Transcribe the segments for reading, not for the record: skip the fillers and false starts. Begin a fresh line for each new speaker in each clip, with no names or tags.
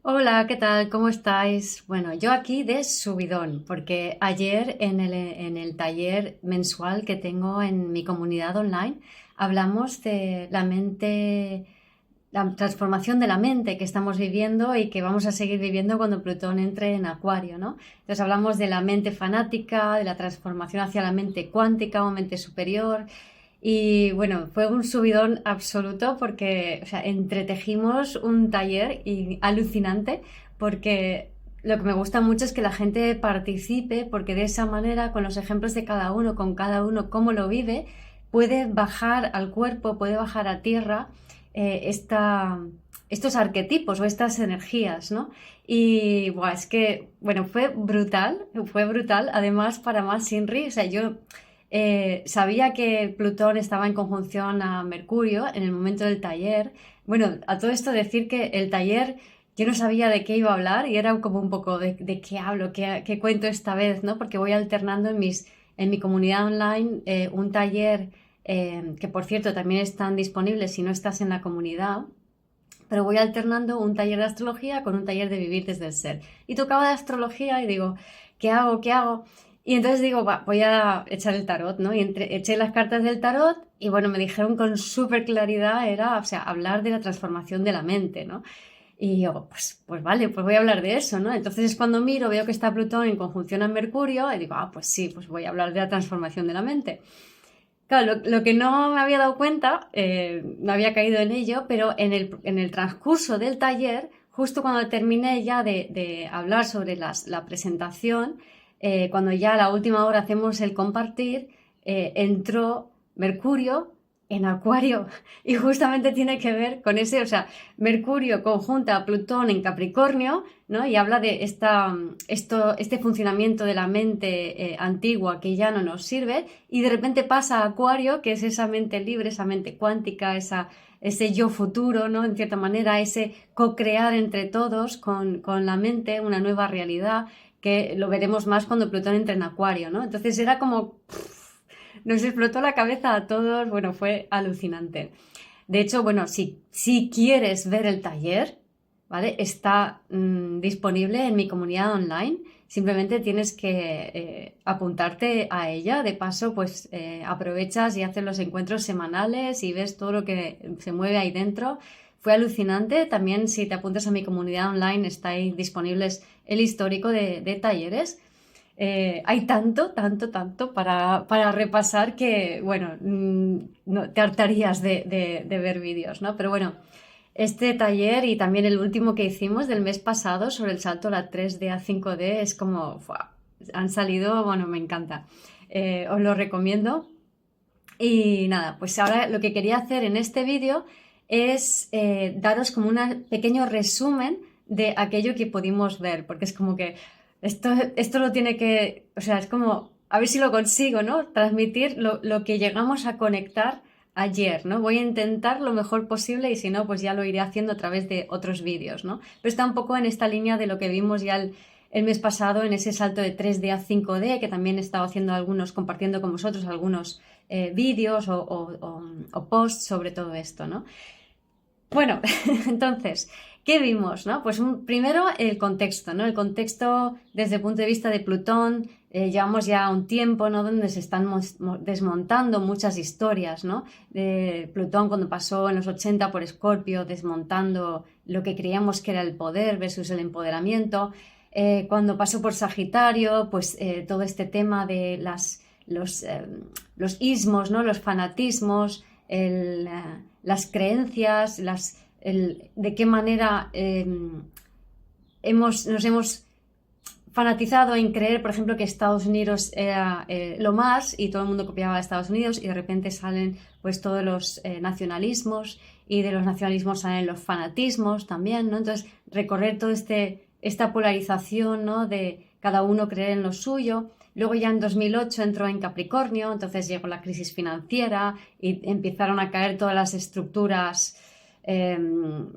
Hola, ¿qué tal? ¿Cómo estáis? Bueno, yo aquí de subidón, porque ayer en el taller mensual que tengo en mi comunidad online hablamos de la mente, la transformación de la mente que estamos viviendo y que vamos a seguir viviendo cuando Plutón entre en Acuario, ¿no? Entonces hablamos de la mente fanática, de la transformación hacia la mente cuántica o mente superior. Y bueno, fue un subidón absoluto porque, o sea, entretejimos un taller alucinante porque lo que me gusta mucho es que la gente participe porque de esa manera, con los ejemplos de cada uno, con cada uno cómo lo vive, puede bajar al cuerpo, puede bajar a tierra estos arquetipos o estas energías, ¿no? Y buah, es que, bueno, fue brutal, fue brutal. Además, para más Sinri, o sea, yo sabía que Plutón estaba en conjunción a Mercurio en el momento del taller. Bueno, a todo esto decir que el taller yo no sabía de qué iba a hablar y era como un poco de qué hablo, qué cuento esta vez, ¿no? Porque voy alternando en mi comunidad online un taller que, por cierto, también están disponibles si no estás en la comunidad, pero voy alternando un taller de astrología con un taller de vivir desde el ser. Y tocaba de astrología y digo, ¿qué hago? ¿Qué hago? Y entonces digo, va, voy a echar el tarot, ¿no? Y eché las cartas del tarot y bueno, me dijeron con súper claridad, era, o sea, hablar de la transformación de la mente, ¿no? Y yo, pues vale, pues voy a hablar de eso, ¿no? Entonces es cuando miro, veo que está Plutón en conjunción a Mercurio y digo, pues sí, pues voy a hablar de la transformación de la mente. Claro, lo que no me había dado cuenta, no había caído en ello, pero en el transcurso del taller, justo cuando terminé ya de hablar sobre la presentación, cuando ya a la última hora hacemos el compartir, entró Mercurio en Acuario y justamente tiene que ver con ese, o sea, Mercurio conjunta a Plutón en Capricornio, ¿no? Y habla de este funcionamiento de la mente antigua que ya no nos sirve y de repente pasa a Acuario, que es esa mente libre, esa mente cuántica, ese yo futuro, ¿no? En cierta manera, ese co-crear entre todos con la mente una nueva realidad que lo veremos más cuando Plutón entre en Acuario, ¿no? Entonces era como nos explotó la cabeza a todos, bueno, fue alucinante. De hecho, bueno, si quieres ver el taller, ¿vale? Está disponible en mi comunidad online. Simplemente tienes que apuntarte a ella. De paso, pues aprovechas y haces los encuentros semanales y ves todo lo que se mueve ahí dentro. Fue alucinante. También si te apuntas a mi comunidad online está ahí disponibles el histórico de talleres. Hay tanto para repasar que, bueno, no, te hartarías de ver vídeos, ¿no? Pero bueno, este taller y también el último que hicimos del mes pasado sobre el salto a la 3D a 5D es como, ¡fua! Han salido, bueno, me encanta. Os lo recomiendo. Y nada, pues ahora lo que quería hacer en este vídeo es daros como un pequeño resumen de aquello que pudimos ver, porque es como que esto lo tiene que, o sea, es como, a ver si lo consigo, ¿no? Transmitir lo que llegamos a conectar ayer, ¿no? Voy a intentar lo mejor posible y si no, pues ya lo iré haciendo a través de otros vídeos, ¿no? Pero está un poco en esta línea de lo que vimos ya el mes pasado en ese salto de 3D a 5D, que también he estado haciendo algunos, compartiendo con vosotros algunos vídeos o posts sobre todo esto, ¿no? Bueno, entonces, ¿qué vimos, no? Pues primero el contexto, ¿no? El contexto desde el punto de vista de Plutón, llevamos ya un tiempo, ¿no? Donde se están desmontando muchas historias, ¿no? De Plutón cuando pasó en los 80 por Escorpio, desmontando lo que creíamos que era el poder versus el empoderamiento. Cuando pasó por Sagitario, pues todo este tema de los ismos, ¿no? Los fanatismos, las creencias, de qué manera nos hemos fanatizado en creer, por ejemplo, que Estados Unidos era lo más y todo el mundo copiaba a Estados Unidos y de repente salen pues todos los nacionalismos y de los nacionalismos salen los fanatismos también, ¿no? Entonces, recorrer toda esta polarización, ¿no? De cada uno creer en lo suyo. Luego ya en 2008 entró en Capricornio, entonces llegó la crisis financiera y empezaron a caer todas las estructuras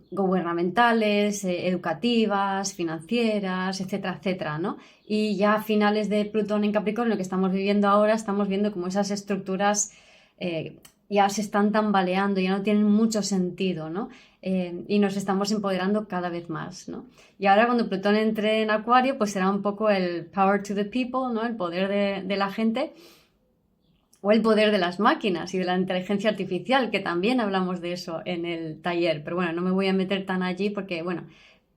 gubernamentales, educativas, financieras, etcétera, etcétera, ¿no? Y ya a finales de Plutón en Capricornio, que estamos viviendo ahora, estamos viendo como esas estructuras ya se están tambaleando, ya no tienen mucho sentido, ¿no? Y nos estamos empoderando cada vez más, ¿no? Y ahora cuando Plutón entre en Acuario, pues será un poco el power to the people, ¿no? El poder de la gente, o el poder de las máquinas y de la inteligencia artificial, que también hablamos de eso en el taller. Pero bueno, no me voy a meter tan allí porque, bueno,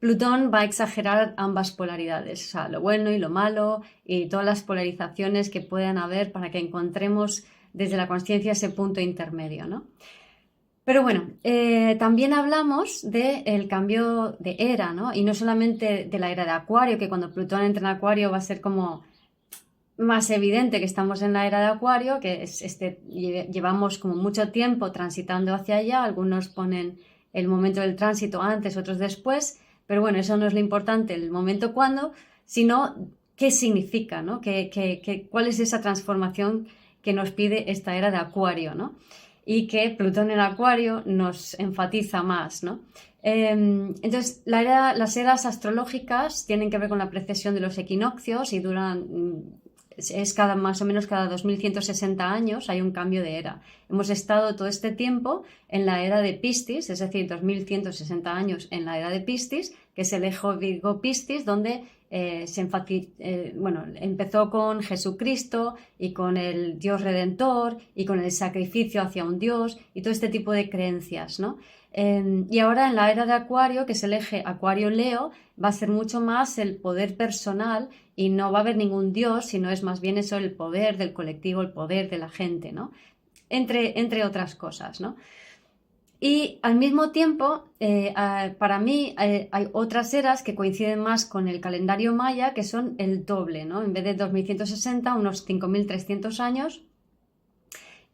Plutón va a exagerar ambas polaridades, o sea, lo bueno y lo malo y todas las polarizaciones que puedan haber para que encontremos desde la consciencia ese punto intermedio, ¿no? Pero bueno, también hablamos del cambio de era, ¿no? Y no solamente de la era de Acuario, que cuando Plutón entra en Acuario va a ser como más evidente que estamos en la era de Acuario, que es llevamos como mucho tiempo transitando hacia allá, algunos ponen el momento del tránsito antes, otros después, pero bueno, eso no es lo importante, el momento cuándo, sino qué significa, ¿no? ¿Cuál es esa transformación que nos pide esta era de Acuario, ¿no? Y que Plutón en Acuario nos enfatiza más, ¿no? Entonces, las eras astrológicas tienen que ver con la precesión de los equinoccios y duran, es más o menos cada 2160 años hay un cambio de era. Hemos estado todo este tiempo en la era de Piscis, es decir, 2160 años en la era de Piscis, que es el eje Virgo-Piscis, donde empezó con Jesucristo y con el Dios Redentor y con el sacrificio hacia un Dios y todo este tipo de creencias, ¿no? Y ahora en la era de Acuario, que es el eje Acuario-Leo, va a ser mucho más el poder personal y no va a haber ningún Dios, sino es más bien eso, el poder del colectivo, el poder de la gente, ¿no? Entre otras cosas, ¿no? Y al mismo tiempo, para mí, hay otras eras que coinciden más con el calendario maya, que son el doble, ¿no? En vez de 2160, unos 5300 años.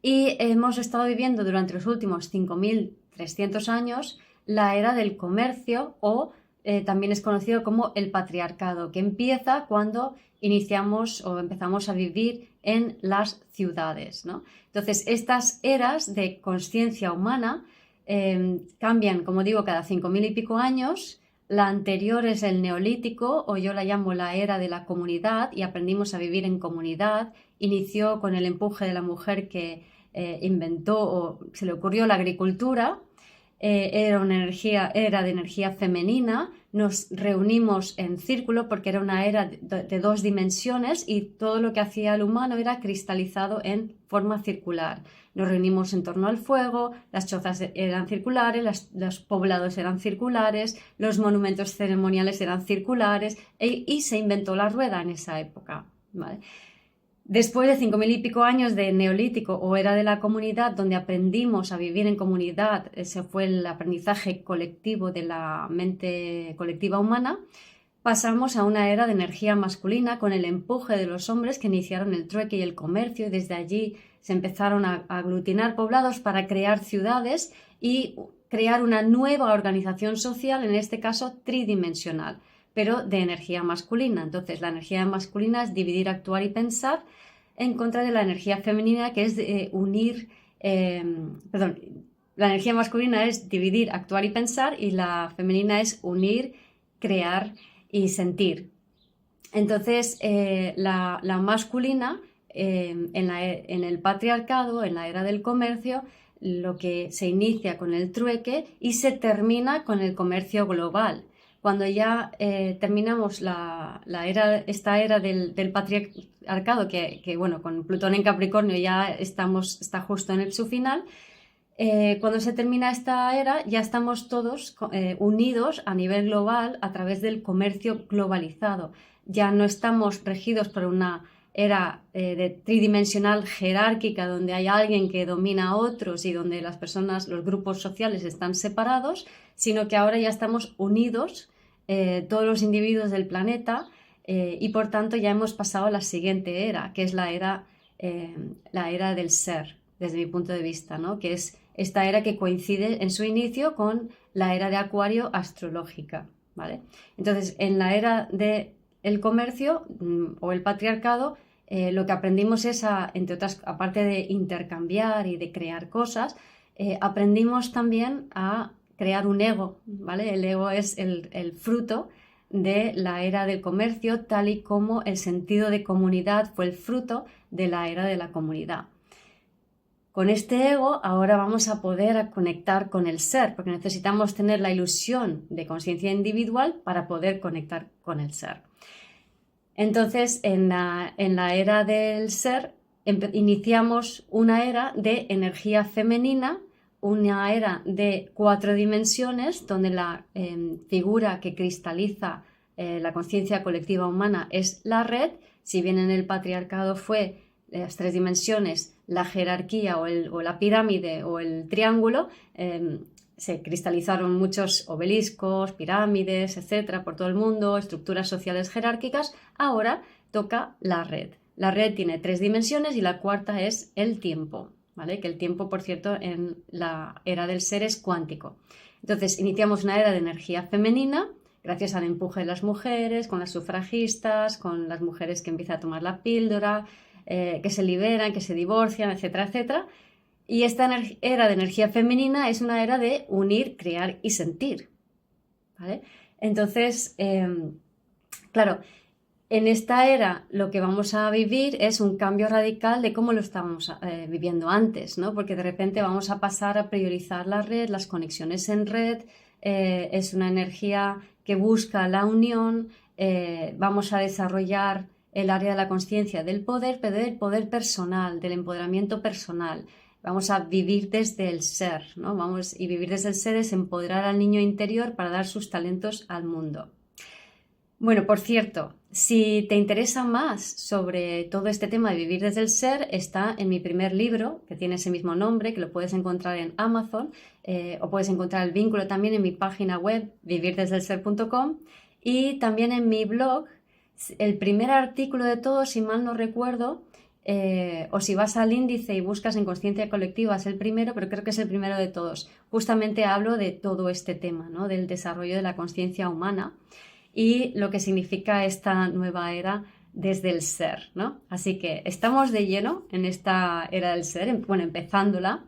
Y hemos estado viviendo durante los últimos 5300 años la era del comercio, o también es conocido como el patriarcado, que empieza cuando iniciamos o empezamos a vivir en las ciudades, ¿no? Entonces, estas eras de consciencia humana cambian, como digo, cada 5000 y pico años. La anterior es el neolítico, o yo la llamo la era de la comunidad, y aprendimos a vivir en comunidad. Inició con el empuje de la mujer que inventó o se le ocurrió la agricultura. Era de energía femenina, nos reunimos en círculo porque era una era de dos dimensiones y todo lo que hacía el humano era cristalizado en forma circular. Nos reunimos en torno al fuego, las chozas eran circulares, los poblados eran circulares, los monumentos ceremoniales eran circulares y se inventó la rueda en esa época, ¿vale? Después de 5000 y pico años de neolítico o era de la comunidad, donde aprendimos a vivir en comunidad, ese fue el aprendizaje colectivo de la mente colectiva humana, pasamos a una era de energía masculina con el empuje de los hombres que iniciaron el trueque y el comercio, y desde allí se empezaron a aglutinar poblados para crear ciudades y crear una nueva organización social, en este caso tridimensional, pero de energía masculina. Entonces, la energía masculina es dividir, actuar y pensar, en contra de la energía femenina, que es la energía masculina es dividir, actuar y pensar, y la femenina es unir, crear y sentir. Entonces, la masculina, en el patriarcado, en la era del comercio, lo que se inicia con el trueque y se termina con el comercio global. Cuando ya terminamos esta era del patriarcado, que bueno, con Plutón en Capricornio ya está justo en su final. Cuando se termina esta era, ya estamos todos unidos a nivel global a través del comercio globalizado. Ya no estamos regidos por una era tridimensional jerárquica, donde hay alguien que domina a otros y donde las personas, los grupos sociales están separados, sino que ahora ya estamos unidos, todos los individuos del planeta, y por tanto ya hemos pasado a la siguiente era, que es la era del ser, desde mi punto de vista, ¿no? Que es esta era que coincide en su inicio con la era de Acuario astrológica, ¿vale? Entonces, en la era del comercio o el patriarcado, lo que aprendimos es, entre otras, aparte de intercambiar y de crear cosas, aprendimos también a crear un ego, ¿vale? El ego es el fruto de la era del comercio, tal y como el sentido de comunidad fue el fruto de la era de la comunidad. Con este ego ahora vamos a poder conectar con el ser, porque necesitamos tener la ilusión de conciencia individual para poder conectar con el ser. Entonces, en la era del ser, iniciamos una era de energía femenina, una era de 4 dimensiones, donde la figura que cristaliza la conciencia colectiva humana es la red. Si bien en el patriarcado fue las 3 dimensiones, la jerarquía o la pirámide o el triángulo, se cristalizaron muchos obeliscos, pirámides, etcétera, por todo el mundo, estructuras sociales jerárquicas. Ahora toca la red. La red tiene 3 dimensiones y la cuarta es el tiempo, ¿vale? Que el tiempo, por cierto, en la era del ser es cuántico. Entonces, iniciamos una era de energía femenina, gracias al empuje de las mujeres, con las sufragistas, con las mujeres que empiezan a tomar la píldora, que se liberan, que se divorcian, etcétera, etcétera. Y esta era de energía femenina es una era de unir, crear y sentir, ¿vale? Entonces, claro, en esta era lo que vamos a vivir es un cambio radical de cómo lo estábamos viviendo antes, ¿no? Porque de repente vamos a pasar a priorizar la red, las conexiones en red, es una energía que busca la unión, vamos a desarrollar el área de la conciencia del poder, pero del poder personal, del empoderamiento personal. Vamos a vivir desde el ser, ¿no? Y vivir desde el ser es empoderar al niño interior para dar sus talentos al mundo. Bueno, por cierto, si te interesa más sobre todo este tema de vivir desde el ser, está en mi primer libro, que tiene ese mismo nombre, que lo puedes encontrar en Amazon, o puedes encontrar el vínculo también en mi página web, vivirdesdelser.com, y también en mi blog. El primer artículo de todos, si mal no recuerdo, o si vas al índice y buscas en Consciencia Colectiva, es el primero, pero creo que es el primero de todos. Justamente hablo de todo este tema, ¿no? Del desarrollo de la conciencia humana y lo que significa esta nueva era desde el ser, ¿no? Así que estamos de lleno en esta era del ser, bueno, empezándola,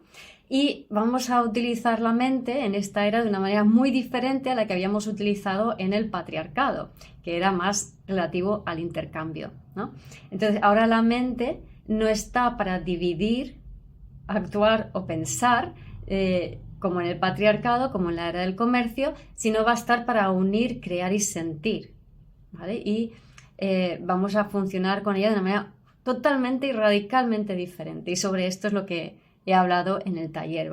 y vamos a utilizar la mente en esta era de una manera muy diferente a la que habíamos utilizado en el patriarcado, que era más relativo al intercambio, ¿no? Entonces, ahora la mente no está para dividir, actuar o pensar, como en el patriarcado, como en la era del comercio, sino va a estar para unir, crear y sentir, ¿vale? Y vamos a funcionar con ella de una manera totalmente y radicalmente diferente. Y sobre esto es lo que he hablado en el taller.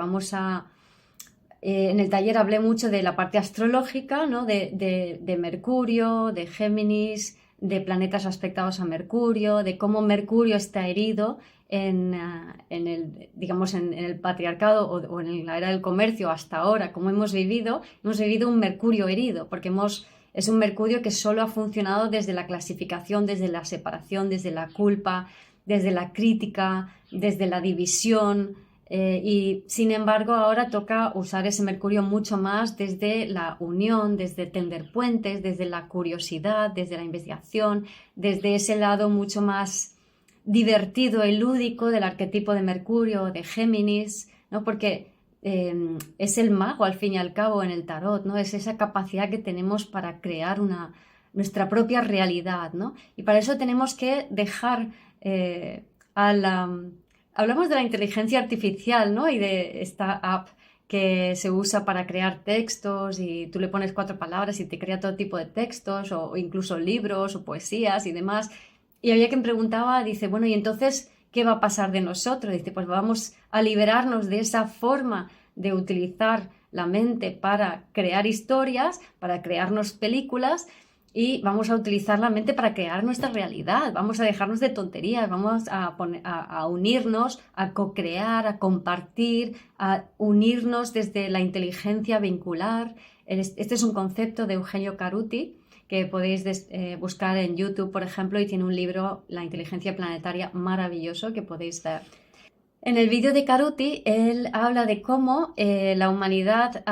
En el taller hablé mucho de la parte astrológica, ¿no? de Mercurio, de Géminis, de planetas aspectados a Mercurio, de cómo Mercurio está herido en el patriarcado o en la era del comercio hasta ahora, como hemos vivido un Mercurio herido, porque es un Mercurio que solo ha funcionado desde la clasificación, desde la separación, desde la culpa, desde la crítica, desde la división, y sin embargo ahora toca usar ese Mercurio mucho más desde la unión, desde tender puentes, desde la curiosidad, desde la investigación, desde ese lado mucho más divertido y lúdico del arquetipo de Mercurio, de Géminis, ¿no? Porque es el mago al fin y al cabo en el tarot, ¿no? Es esa capacidad que tenemos para crear nuestra propia realidad, ¿no? Y para eso tenemos que dejar hablamos de la inteligencia artificial, ¿no? Y de esta app que se usa para crear textos y tú le pones 4 palabras y te crea todo tipo de textos o incluso libros o poesías y demás. Y había quien preguntaba, dice, bueno, ¿y entonces qué va a pasar de nosotros? Dice, pues vamos a liberarnos de esa forma de utilizar la mente para crear historias, para crearnos películas, y vamos a utilizar la mente para crear nuestra realidad. Vamos a dejarnos de tonterías, vamos a unirnos, a co-crear, a compartir, a unirnos desde la inteligencia vincular. Este es un concepto de Eugenio Caruti, que podéis buscar en YouTube, por ejemplo, y tiene un libro, La inteligencia planetaria, maravilloso, que podéis ver. En el vídeo de Caruti, él habla de cómo la humanidad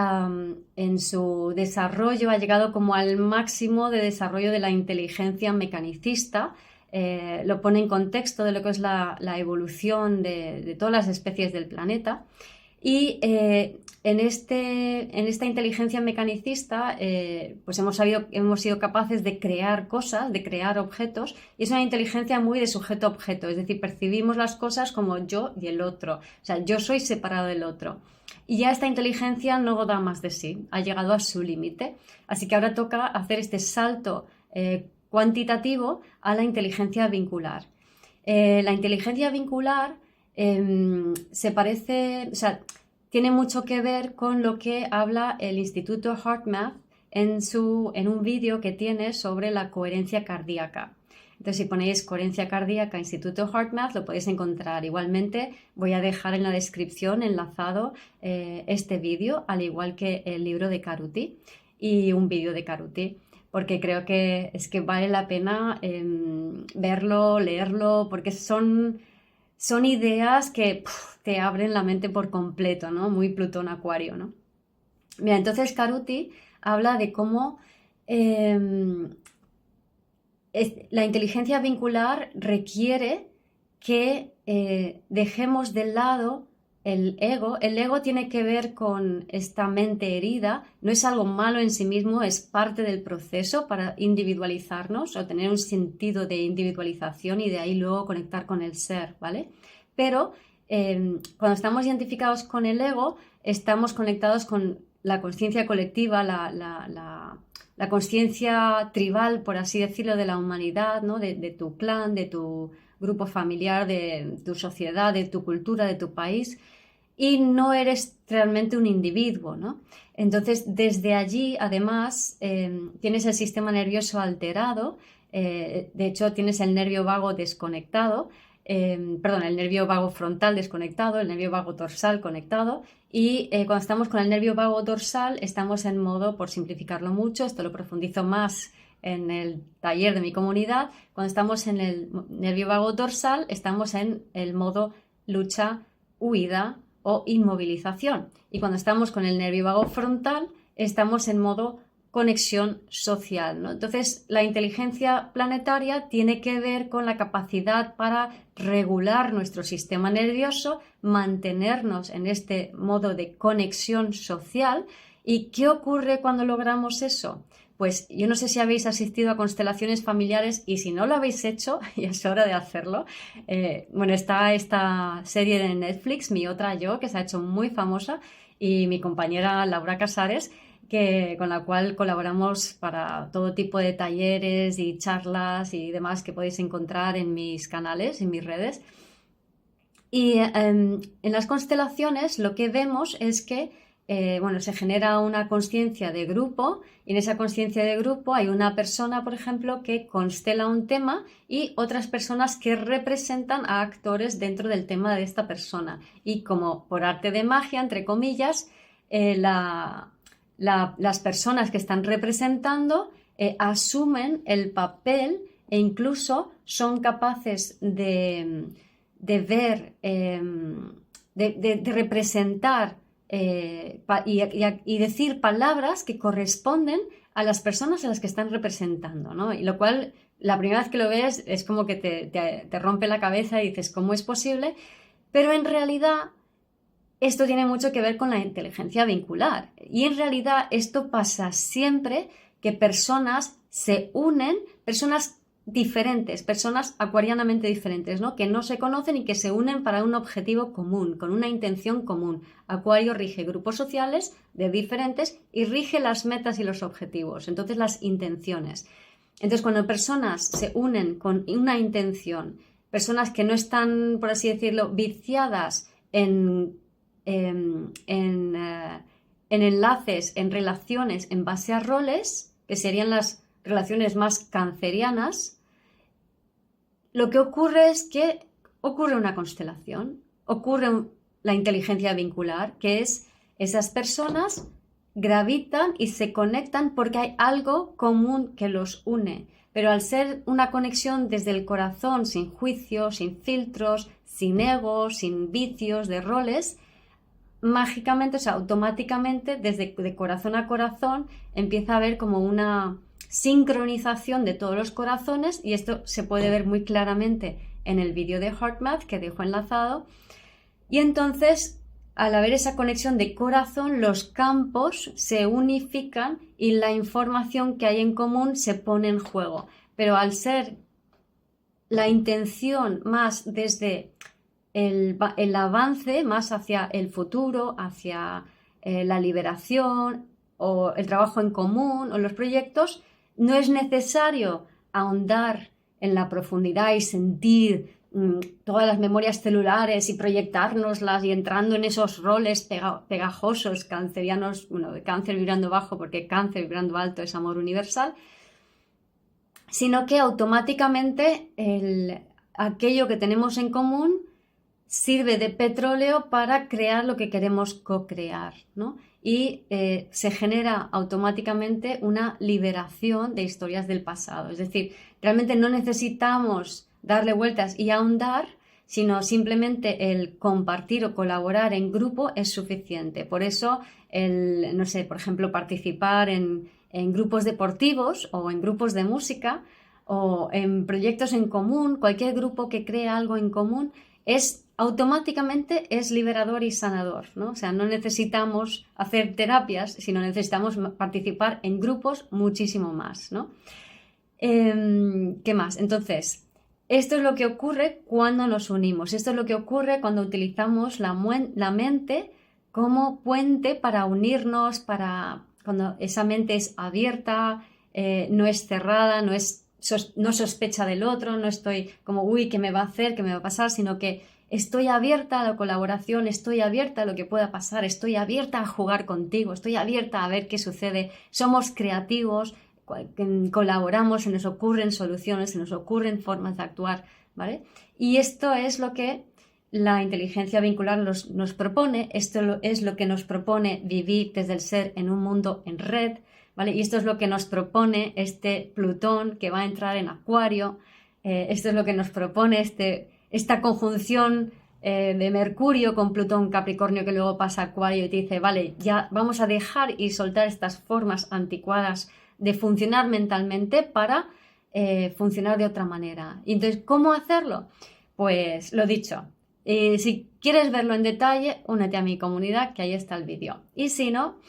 en su desarrollo ha llegado como al máximo de desarrollo de la inteligencia mecanicista. Lo pone en contexto de lo que es la evolución de todas las especies del planeta. Y en esta inteligencia mecanicista, pues hemos sido capaces de crear cosas, de crear objetos, y es una inteligencia muy de sujeto-objeto, es decir, percibimos las cosas como yo y el otro, o sea, yo soy separado del otro. Y ya esta inteligencia no da más de sí, ha llegado a su límite, así que ahora toca hacer este salto cuantitativo a la inteligencia vincular. La inteligencia vincular se parece, o sea, tiene mucho que ver con lo que habla el Instituto HeartMath en un vídeo que tiene sobre la coherencia cardíaca. Entonces, si ponéis coherencia cardíaca Instituto HeartMath, lo podéis encontrar. Igualmente, voy a dejar en la descripción enlazado este vídeo, al igual que el libro de Caruti y un vídeo de Caruti, porque creo que es que vale la pena verlo, leerlo, porque son ideas que te abren la mente por completo, ¿no? Muy Plutón Acuario, ¿no? Mira, entonces Caruti habla de cómo la inteligencia vincular requiere que dejemos de lado el ego. El ego tiene que ver con esta mente herida, no es algo malo en sí mismo, es parte del proceso para individualizarnos o tener un sentido de individualización y de ahí luego conectar con el ser, ¿vale? Pero cuando estamos identificados con el ego, estamos conectados con la consciencia colectiva, la consciencia tribal, por así decirlo, de la humanidad, ¿no? De tu clan, de tu grupo familiar, de tu sociedad, de tu cultura, de tu país, y no eres realmente un individuo, ¿no? Entonces, desde allí, además, tienes el sistema nervioso alterado, de hecho, tienes el nervio vago desconectado, el nervio vago frontal desconectado, el nervio vago dorsal conectado, y cuando estamos con el nervio vago dorsal estamos en modo, por simplificarlo mucho, esto lo profundizo más en el taller de mi comunidad, cuando estamos en el nervio vago dorsal estamos en el modo lucha, huida o inmovilización, y cuando estamos con el nervio vago frontal estamos en modo conexión social, ¿no? Entonces, la inteligencia planetaria tiene que ver con la capacidad para regular nuestro sistema nervioso, mantenernos en este modo de conexión social. ¿Y qué ocurre cuando logramos eso? Pues yo no sé si habéis asistido a constelaciones familiares, y si no lo habéis hecho, ya es hora de hacerlo. Está esta serie de Netflix, Mi Otra Yo, que se ha hecho muy famosa, y mi compañera Laura Casares, con la cual colaboramos para todo tipo de talleres y charlas y demás que podéis encontrar en mis canales, en mis redes. Y en las constelaciones lo que vemos es que se genera una consciencia de grupo, y en esa consciencia de grupo hay una persona, por ejemplo, que constela un tema y otras personas que representan a actores dentro del tema de esta persona. Y como por arte de magia, entre comillas, las personas que están representando asumen el papel e incluso son capaces de ver, de representar y decir palabras que corresponden a las personas a las que están representando, ¿no? Y lo cual, la primera vez que lo ves es como que te rompe la cabeza y dices, ¿cómo es posible? Pero en realidad esto tiene mucho que ver con la inteligencia vincular, y en realidad esto pasa siempre que personas se unen, personas diferentes, personas acuarianamente diferentes, ¿no? Que no se conocen y que se unen para un objetivo común, con una intención común. Acuario rige grupos sociales de diferentes y rige las metas y los objetivos, entonces las intenciones. Entonces, cuando personas se unen con una intención, personas que no están, por así decirlo, viciadas en enlaces, en relaciones en base a roles, que serían las relaciones más cancerianas, lo que ocurre es que ocurre una constelación, ocurre la inteligencia vincular, que es esas personas gravitan y se conectan porque hay algo común que los une. Pero al ser una conexión desde el corazón, sin juicios, sin filtros, sin egos, sin vicios de roles, mágicamente, o sea, automáticamente, desde de corazón a corazón, empieza a haber como una sincronización de todos los corazones, y esto se puede ver muy claramente en el vídeo de HeartMath que dejo enlazado. Y entonces al haber esa conexión de corazón, los campos se unifican y la información que hay en común se pone en juego. Pero al ser la intención más desde el avance, más hacia el futuro, hacia la liberación o el trabajo en común o los proyectos, no es necesario ahondar en la profundidad y sentir todas las memorias celulares y proyectárnoslas y entrando en esos roles pegajosos cancerianos, bueno, de cáncer vibrando bajo, porque cáncer vibrando alto es amor universal, sino que automáticamente aquello que tenemos en común sirve de petróleo para crear lo que queremos co-crear, ¿no? Y se genera automáticamente una liberación de historias del pasado. Es decir, realmente no necesitamos darle vueltas y ahondar, sino simplemente el compartir o colaborar en grupo es suficiente. Por eso, no sé, por ejemplo, participar en grupos deportivos o en grupos de música o en proyectos en común, cualquier grupo que crea algo en común, automáticamente es liberador y sanador, ¿no? O sea, no necesitamos hacer terapias, sino necesitamos participar en grupos muchísimo más, ¿no? ¿Qué más? Entonces, esto es lo que ocurre cuando nos unimos, esto es lo que ocurre cuando utilizamos la mente como puente para unirnos, cuando esa mente es abierta, no es cerrada, no sospecha del otro, no estoy como, uy, ¿qué me va a hacer? ¿Qué me va a pasar? Sino que estoy abierta a la colaboración, estoy abierta a lo que pueda pasar, estoy abierta a jugar contigo, estoy abierta a ver qué sucede. Somos creativos, colaboramos, se nos ocurren soluciones, se nos ocurren formas de actuar, ¿vale? Y esto es lo que la inteligencia vincular nos propone, esto es lo que nos propone vivir desde el ser en un mundo en red, ¿vale? Y esto es lo que nos propone este Plutón que va a entrar en Acuario, esto es lo que nos propone esta conjunción de Mercurio con Plutón Capricornio que luego pasa a Acuario y te dice, vale, ya vamos a dejar y soltar estas formas anticuadas de funcionar mentalmente para funcionar de otra manera. Y entonces, ¿cómo hacerlo? Pues lo dicho, si quieres verlo en detalle, únete a mi comunidad, que ahí está el vídeo. Y si no,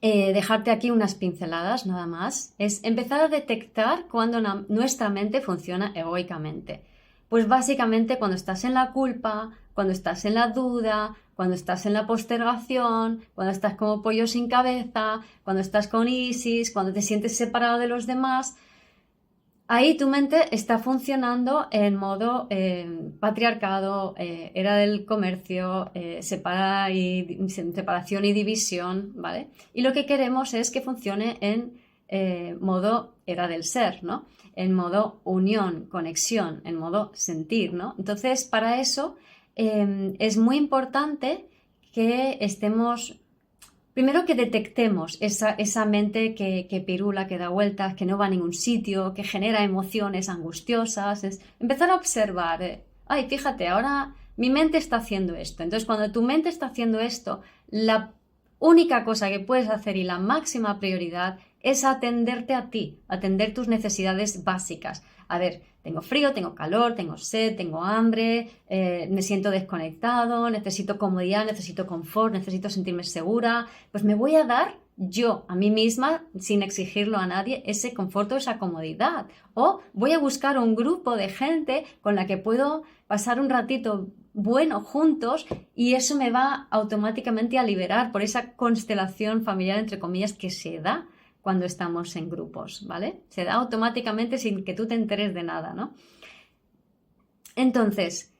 dejarte aquí unas pinceladas nada más. Es empezar a detectar cuando nuestra mente funciona egoicamente. Pues básicamente cuando estás en la culpa, cuando estás en la duda, cuando estás en la postergación, cuando estás como pollo sin cabeza, cuando estás con Isis, cuando te sientes separado de los demás, ahí tu mente está funcionando en modo patriarcado, era del comercio, separación y división, ¿vale? Y lo que queremos es que funcione en modo era del ser, ¿no? En modo unión, conexión, en modo sentir, ¿no? Entonces, para eso es muy importante que estemos, primero que detectemos esa mente que pirula, que da vueltas, que no va a ningún sitio, que genera emociones angustiosas, es empezar a observar, ay, fíjate, ahora mi mente está haciendo esto. Entonces, cuando tu mente está haciendo esto, la única cosa que puedes hacer y la máxima prioridad es atenderte a ti, atender tus necesidades básicas. A ver, tengo frío, tengo calor, tengo sed, tengo hambre, me siento desconectado, necesito comodidad, necesito confort, necesito sentirme segura. Pues me voy a dar yo a mí misma, sin exigirlo a nadie, ese confort o esa comodidad. O voy a buscar un grupo de gente con la que puedo pasar un ratito bueno juntos y eso me va automáticamente a liberar por esa constelación familiar, entre comillas, que se da cuando estamos en grupos, ¿vale? Se da automáticamente sin que tú te enteres de nada, ¿no? Entonces,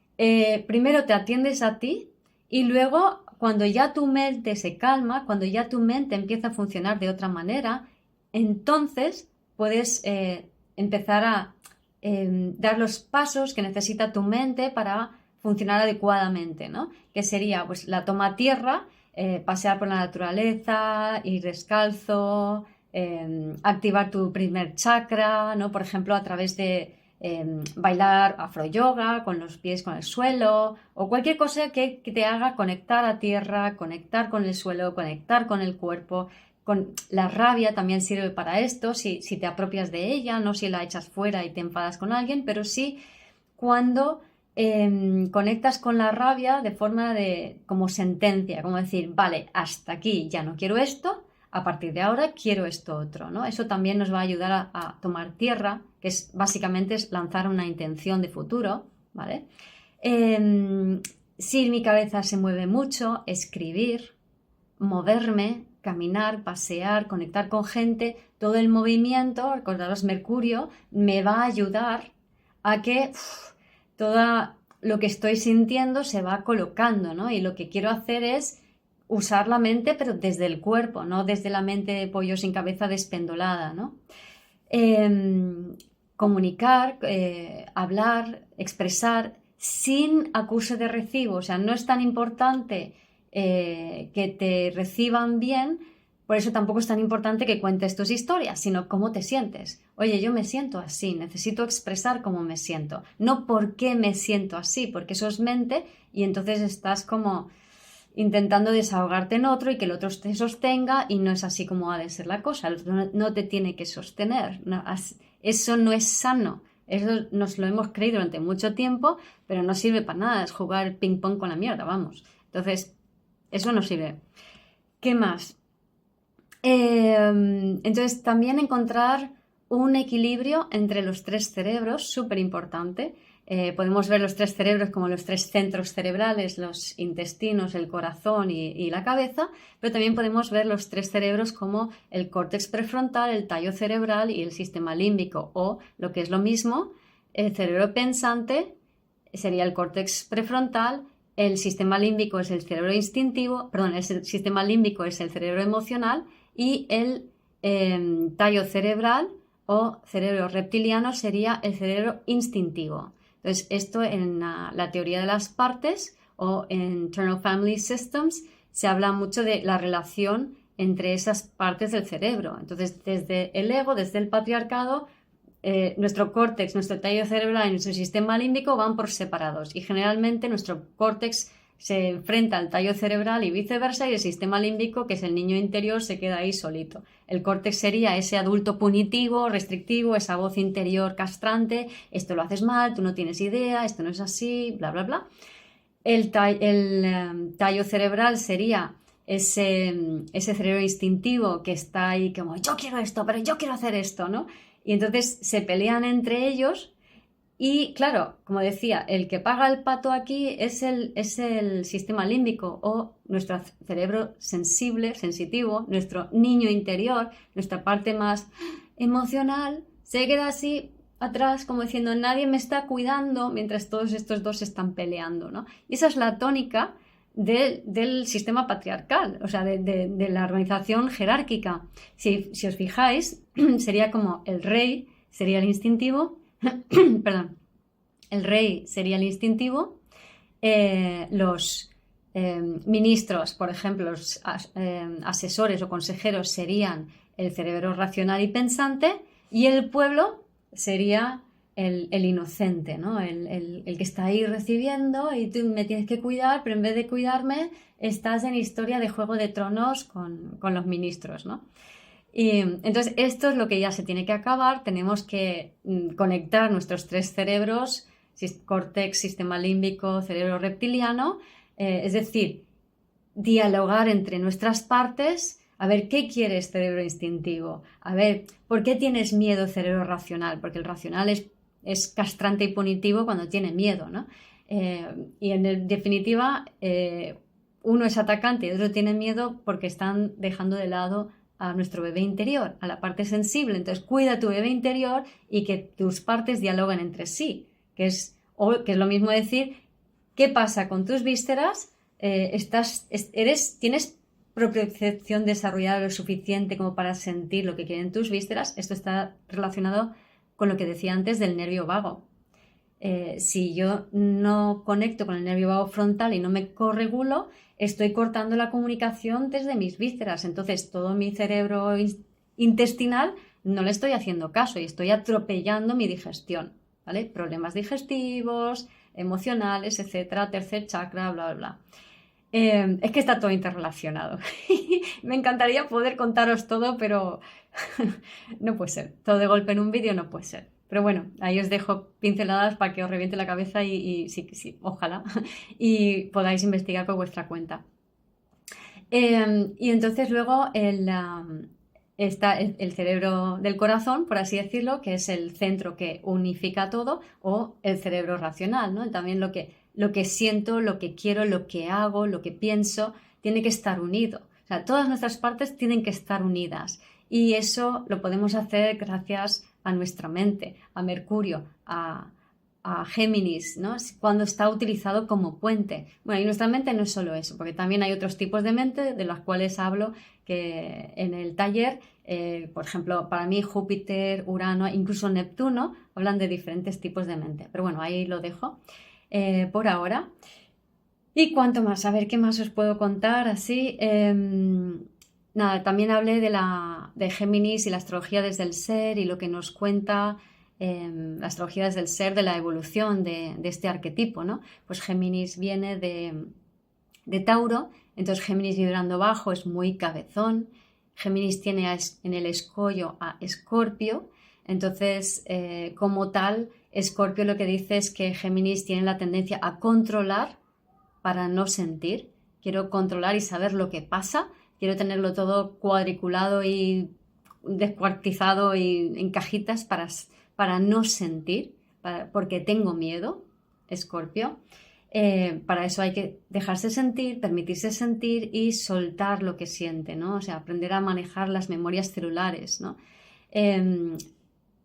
primero te atiendes a ti y luego, cuando ya tu mente se calma, cuando ya tu mente empieza a funcionar de otra manera, entonces puedes empezar a dar los pasos que necesita tu mente para funcionar adecuadamente, ¿no? Que sería, pues, la toma tierra, pasear por la naturaleza, ir descalzo, activar tu primer chakra, ¿no? Por ejemplo, a través de bailar afroyoga con los pies con el suelo o cualquier cosa que te haga conectar a tierra, conectar con el suelo, conectar con el cuerpo. Con la rabia también sirve para esto, si te apropias de ella, no si la echas fuera y te enfadas con alguien, pero sí cuando conectas con la rabia de forma de como sentencia, como decir, vale, hasta aquí ya no quiero esto, a partir de ahora quiero esto otro, ¿no? Eso también nos va a ayudar a tomar tierra, que es básicamente es lanzar una intención de futuro, ¿vale? Si mi cabeza se mueve mucho, escribir, moverme, caminar, pasear, conectar con gente, todo el movimiento, recordaros Mercurio, me va a ayudar a que todo lo que estoy sintiendo se va colocando, ¿no? Y lo que quiero hacer es usar la mente, pero desde el cuerpo, no desde la mente de pollo sin cabeza despendolada, ¿no? Comunicar, hablar, expresar sin acuse de recibo. O sea, no es tan importante que te reciban bien, por eso tampoco es tan importante que cuentes tus historias, sino cómo te sientes. Oye, yo me siento así, necesito expresar cómo me siento, no por qué me siento así, porque eso es mente y entonces estás como intentando desahogarte en otro y que el otro te sostenga y no es así como ha de ser la cosa, el otro no te tiene que sostener, no, eso no es sano. Eso nos lo hemos creído durante mucho tiempo, pero no sirve para nada, es jugar ping pong con la mierda, vamos. Entonces, eso no sirve. ¿Qué más? Entonces, también encontrar un equilibrio entre los tres cerebros, súper importante. Podemos ver los tres cerebros como los tres centros cerebrales, los intestinos, el corazón y la cabeza, pero también podemos ver los tres cerebros como el córtex prefrontal, el tallo cerebral y el sistema límbico, o lo que es lo mismo, el cerebro pensante sería el córtex prefrontal, el sistema límbico es el cerebro instintivo, perdón, el sistema límbico es el cerebro emocional y el tallo cerebral o cerebro reptiliano sería el cerebro instintivo. Entonces, esto en la teoría de las partes o en Internal Family Systems se habla mucho de la relación entre esas partes del cerebro. Entonces, desde el ego, desde el patriarcado, nuestro córtex, nuestro tallo cerebral y nuestro sistema límbico van por separados y generalmente nuestro córtex se enfrenta al tallo cerebral y viceversa y el sistema límbico, que es el niño interior, se queda ahí solito. El córtex sería ese adulto punitivo, restrictivo, esa voz interior castrante, esto lo haces mal, tú no tienes idea, esto no es así, bla, bla, bla. El tallo cerebral sería ese cerebro instintivo que está ahí como yo quiero esto, pero yo quiero hacer esto, ¿no? Y entonces se pelean entre ellos. Y claro, como decía, el que paga el pato aquí es el sistema límbico o nuestro cerebro sensible, sensitivo, nuestro niño interior, nuestra parte más emocional, se queda así atrás como diciendo nadie me está cuidando mientras todos estos dos están peleando, ¿no? Y esa es la tónica del sistema patriarcal, o sea, de la organización jerárquica. Si os fijáis, sería como el rey, sería el instintivo. Perdón, el rey sería el instintivo, los ministros, por ejemplo, los asesores o consejeros serían el cerebro racional y pensante y el pueblo sería el inocente, ¿no? El que está ahí recibiendo y tú me tienes que cuidar, pero en vez de cuidarme estás en historia de Juego de Tronos con los ministros, ¿no? Y entonces esto es lo que ya se tiene que acabar, tenemos que conectar nuestros tres cerebros, córtex, sistema límbico, cerebro reptiliano, es decir, dialogar entre nuestras partes, a ver qué quieres cerebro instintivo, a ver, ¿por qué tienes miedo cerebro racional? Porque el racional es castrante y punitivo cuando tiene miedo, ¿no? Y en definitiva, uno es atacante y otro tiene miedo porque están dejando de lado a nuestro bebé interior, a la parte sensible. Entonces, cuida tu bebé interior y que tus partes dialoguen entre sí, que es lo mismo decir, ¿qué pasa con tus vísceras? ¿Tienes propiocepción desarrollada lo suficiente como para sentir lo que quieren tus vísceras? Esto está relacionado con lo que decía antes del nervio vago. Si yo no conecto con el nervio vago frontal y no me corregulo, estoy cortando la comunicación desde mis vísceras. Entonces, todo mi cerebro intestinal no le estoy haciendo caso y estoy atropellando mi digestión, ¿vale? Problemas digestivos, emocionales, etcétera, tercer chakra, bla, bla, bla. Es que está todo interrelacionado. Me encantaría poder contaros todo, pero no puede ser. Todo de golpe en un vídeo no puede ser. Pero bueno, ahí os dejo pinceladas para que os reviente la cabeza y sí, sí, ojalá, y podáis investigar por vuestra cuenta. Y entonces luego está el cerebro del corazón, por así decirlo, que es el centro que unifica todo, o el cerebro racional, ¿no? También lo que siento, lo que quiero, lo que hago, lo que pienso, tiene que estar unido. O sea, todas nuestras partes tienen que estar unidas. Y eso lo podemos hacer gracias a nuestra mente, a Mercurio, a Géminis, ¿no? Cuando está utilizado como puente. Bueno, y nuestra mente no es solo eso, porque también hay otros tipos de mente de los cuales hablo que en el taller, por ejemplo, para mí Júpiter, Urano, incluso Neptuno, hablan de diferentes tipos de mente. Pero bueno, ahí lo dejo por ahora. ¿Y cuánto más? A ver, ¿qué más os puedo contar así? Nada, también hablé de Géminis y la astrología desde el ser y lo que nos cuenta la astrología desde el ser de la evolución de este arquetipo, ¿no? Pues Géminis viene de Tauro, entonces Géminis vibrando bajo es muy cabezón, Géminis tiene en el escollo a Escorpio, entonces como tal, Escorpio lo que dice es que Géminis tiene la tendencia a controlar para no sentir. Quiero controlar y saber lo que pasa, quiero tenerlo todo cuadriculado y descuartizado y en cajitas para no sentir, porque tengo miedo, Escorpio. Para eso hay que dejarse sentir, permitirse sentir y soltar lo que siente, ¿no? O sea, aprender a manejar las memorias celulares, ¿no?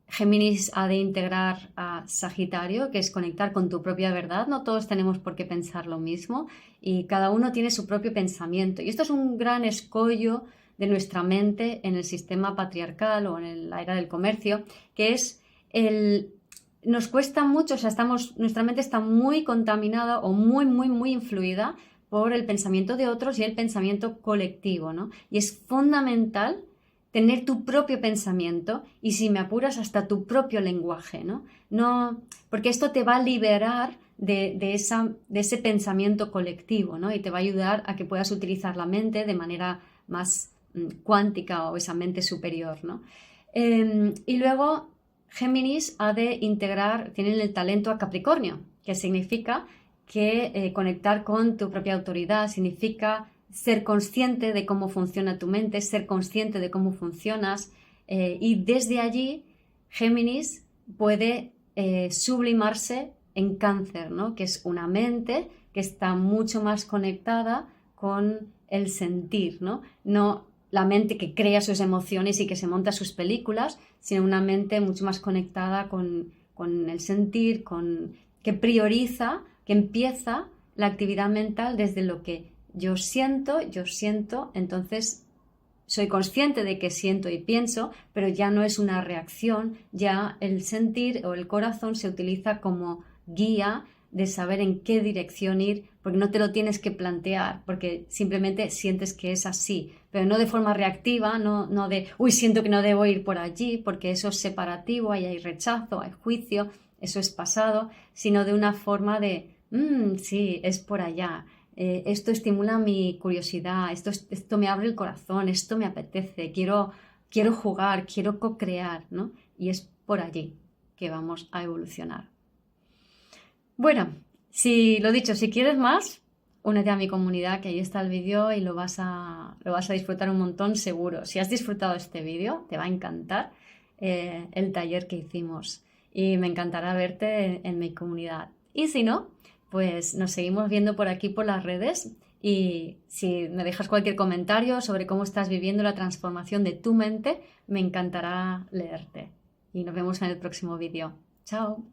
Géminis ha de integrar a Sagitario, que es conectar con tu propia verdad. No todos tenemos por qué pensar lo mismo y cada uno tiene su propio pensamiento. Y esto es un gran escollo de nuestra mente en el sistema patriarcal o en la era del comercio, que es nos cuesta mucho, o sea, nuestra mente está muy contaminada o muy, muy, muy influida por el pensamiento de otros y el pensamiento colectivo, ¿no? Y es fundamental tener tu propio pensamiento y, si me apuras, hasta tu propio lenguaje, ¿no? Porque esto te va a liberar de ese pensamiento colectivo, ¿no? Y te va a ayudar a que puedas utilizar la mente de manera más cuántica o esa mente superior, ¿no? Y luego Géminis ha de integrar, tienen el talento a Capricornio, que significa que conectar con tu propia autoridad significa ser consciente de cómo funciona tu mente, ser consciente de cómo funcionas y desde allí Géminis puede sublimarse en Cáncer, ¿no? Que es una mente que está mucho más conectada con el sentir, ¿no? No la mente que crea sus emociones y que se monta sus películas, sino una mente mucho más conectada con el sentir, que prioriza, que empieza la actividad mental desde lo que yo siento, entonces soy consciente de que siento y pienso, pero ya no es una reacción, ya el sentir o el corazón se utiliza como guía de saber en qué dirección ir, porque no te lo tienes que plantear, porque simplemente sientes que es así, pero no de forma reactiva, no de, uy, siento que no debo ir por allí, porque eso es separativo, ahí hay rechazo, hay juicio, eso es pasado, sino de una forma de, sí, es por allá. Esto estimula mi curiosidad, esto me abre el corazón, esto me apetece, quiero jugar, quiero co-crear, ¿no? Y es por allí que vamos a evolucionar. Bueno, lo dicho, si quieres más, únete a mi comunidad, que ahí está el vídeo y lo vas a disfrutar un montón seguro. Si has disfrutado este vídeo, te va a encantar el taller que hicimos y me encantará verte en mi comunidad. Y si no, pues nos seguimos viendo por aquí por las redes y si me dejas cualquier comentario sobre cómo estás viviendo la transformación de tu mente, me encantará leerte. Y nos vemos en el próximo vídeo. ¡Chao!